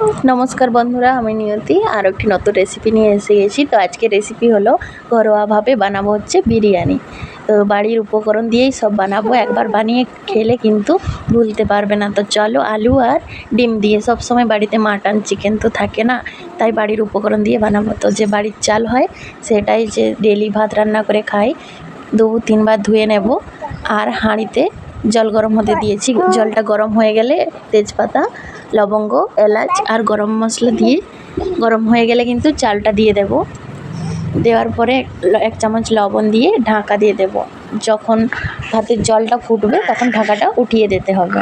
নমস্কার বন্ধুরা, আমি নিয়তি আর একটি নতুন রেসিপি নিয়ে এসে গেছি। তো আজকে রেসিপি হলো ঘরোয়াভাবে বানাবো হচ্ছে বিরিয়ানি। তো বাড়ির উপকরণ দিয়েই সব বানাবো, একবার বানিয়ে খেলে কিন্তু ভুলতে পারবে না। তো চলো, আলু আর ডিম দিয়ে, সব সময় বাড়িতে মাটন চিকেন তো থাকে না, তাই বাড়ির উপকরণ দিয়ে বানাবো। তো যে বাড়ির চাল হয় সেটাই, যে ডেলি ভাত রান্না করে খাই, 2-3 বার ধুয়ে নেব। আর হাঁড়িতে জল গরম হতে দিয়েছি। জলটা গরম হয়ে গেলে তেজপাতা, লবঙ্গ, এলাচ আর গরম মশলা দিয়ে গরম হয়ে গেলে কিন্তু চালটা দিয়ে দেব। দেওয়ার পরে 1 চামচ লবণ দিয়ে ঢাকা দিয়ে দেব। যখন ভাতের জলটা ফুটবে তখন ঢাকাটা উঠিয়ে দিতে হবে।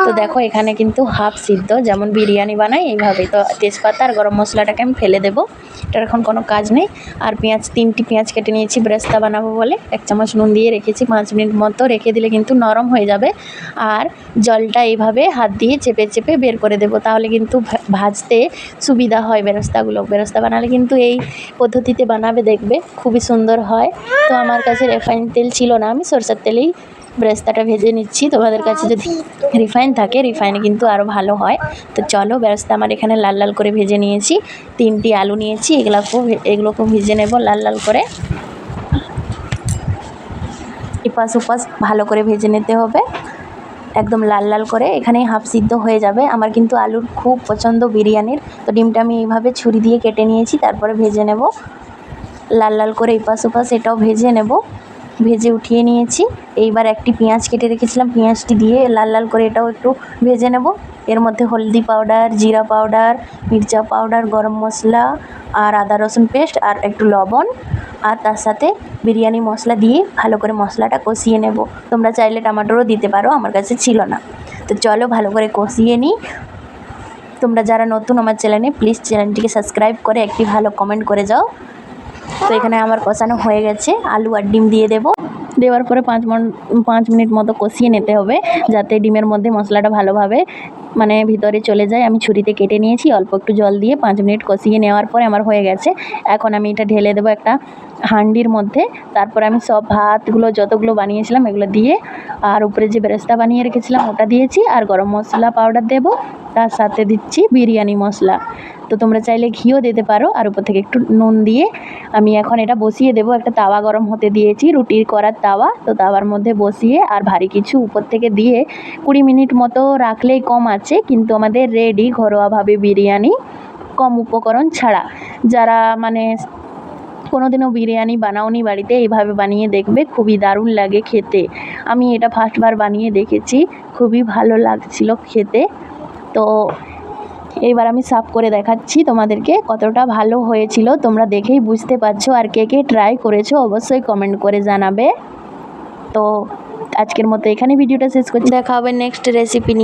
তো দেখো, এখানে কিন্তু হাফ সিদ্ধ, যেমন বিরিয়ানি বানাই এইভাবে। তো তেজপাতা আর গরম মশলাটাকে আমি ফেলে দেবো, এটার এখন কোনো কাজ নেই। আর পেঁয়াজ, 3টি পেঁয়াজ কেটে নিয়েছি বেরেস্তা বানাবো বলে। 1 চামচ নুন দিয়ে রেখেছি, 5 মিনিট মতো রেখে দিলে কিন্তু নরম হয়ে যাবে। আর জলটা এইভাবে হাত দিয়ে চেপে চেপে বের করে দেবো, তাহলে কিন্তু ভাজতে সুবিধা হয় বেরেস্তাগুলো। বেরেস্তা বানালে কিন্তু এই পদ্ধতিতে বানাবে, দেখবে খুবই সুন্দর হয়। তো আমার কাছে রিফাইন তেল ছিল না, আমি সরষের তেলেই বেরেস্তাটা ভেজে নিচ্ছি। তোমাদের কাছে যদি রিফাইন থাকে, রিফাইনে কিন্তু আরও ভালো হয়। তো চলো, বেরেস্তা আমার এখানে লাল লাল করে ভেজে নিয়েছি। 3টি আলু নিয়েছি, এগুলোকেও ভেজে নেব লাল লাল করে। এপাশ ওপাশ ভালো করে ভেজে নিতে হবে, একদম লাল লাল করে। এখানেই হাফ সিদ্ধ হয়ে যাবে। আমার কিন্তু আলুর খুব পছন্দ বিরিয়ানির। তো ডিমটা আমি এইভাবে ছুরি দিয়ে কেটে নিয়েছি, তারপরে ভেজে নেব লাল লাল করে। এপাশ ওপাশ এটাও ভেজে নেব, ভেজে উঠিয়ে নিয়েছি। এইবার একটি পেঁয়াজ কেটে রেখেছিলাম, পেঁয়াজটি দিয়ে লাল লাল করে এটাও একটু ভেজে নেব। এর মধ্যে হলদি পাউডার, জিরা পাউডার, মির্চা পাউডার, গরম মশলা আর আদা রসুন পেস্ট আর একটু লবণ, আর তার সাথে বিরিয়ানি মশলা দিয়ে ভালো করে মশলাটা কষিয়ে নেব। তোমরা চাইলে টমেটোও দিতে পারো, আমার কাছে ছিল না। তো চলো, ভালো করে কষিয়ে নিই। তোমরা যারা নতুন আমার চ্যানেলে, প্লিজ চ্যানেলটিকে সাবস্ক্রাইব করে একটি ভালো কমেন্ট করে যাও। তো এখানে আমার কষানো হয়ে গেছে, আলু আর ডিম দিয়ে দেব। দেওয়ার পরে 5 মিনিট মতো কষিয়ে নিতে হবে, যাতে ডিমের মধ্যে মশলাটা ভালোভাবে ভিতরে চলে যায়। আমি ছুরিতে কেটে নিয়েছি, অল্প একটু জল দিয়ে 5 মিনিট কষিয়ে নেওয়ার পরে আমার হয়ে গেছে। এখন আমি এটা ঢেলে দেবো একটা হাঁডির মধ্যে। তারপর আমি সব ভাতগুলো যতগুলো বানিয়েছিলাম এগুলো দিয়ে, আর উপরে যে বেরেস্তা বানিয়ে রেখেছিলাম ওটা দিয়েছি, আর গরম মশলা পাউডার দেব, তার সাথে দিচ্ছি বিরিয়ানি মশলা। তো তোমরা চাইলে ঘিও দিতে পারো, আর উপর থেকে একটু নুন দিয়ে আমি এখন এটা বসিয়ে দেবো। একটা তাওয়া গরম হতে দিয়েছি, রুটির করার তাওয়া। তো তাওয়ার মধ্যে বসিয়ে আর ভারী কিছু উপর থেকে দিয়ে 20 মিনিট মতো রাখলেই কম আছে, কিন্তু আমাদের রেডি ঘরোয়াভাবে বিরিয়ানি, কম উপকরণ ছাড়া। যারা কোনোদিনও বিরিয়ানি বানাওনি বাড়িতে, এইভাবে বানিয়ে দেখবে, খুবই দারুণ লাগে খেতে। আমি এটা ফার্স্টবার বানিয়ে দেখেছি, খুবই ভালো লাগছিল খেতে। তো এইবার আমি সার্ভ করে দেখাচ্ছি তোমাদেরকে কতটা ভালো হয়েছিল, তোমরা দেখেই বুঝতে পারছো। আর কে কে ট্রাই করেছো অবশ্যই কমেন্ট করে জানাবে। তো আজকের মতো এখানে ভিডিওটা শেষ করছি, দেখা হবে নেক্সট রেসিপি নিয়ে।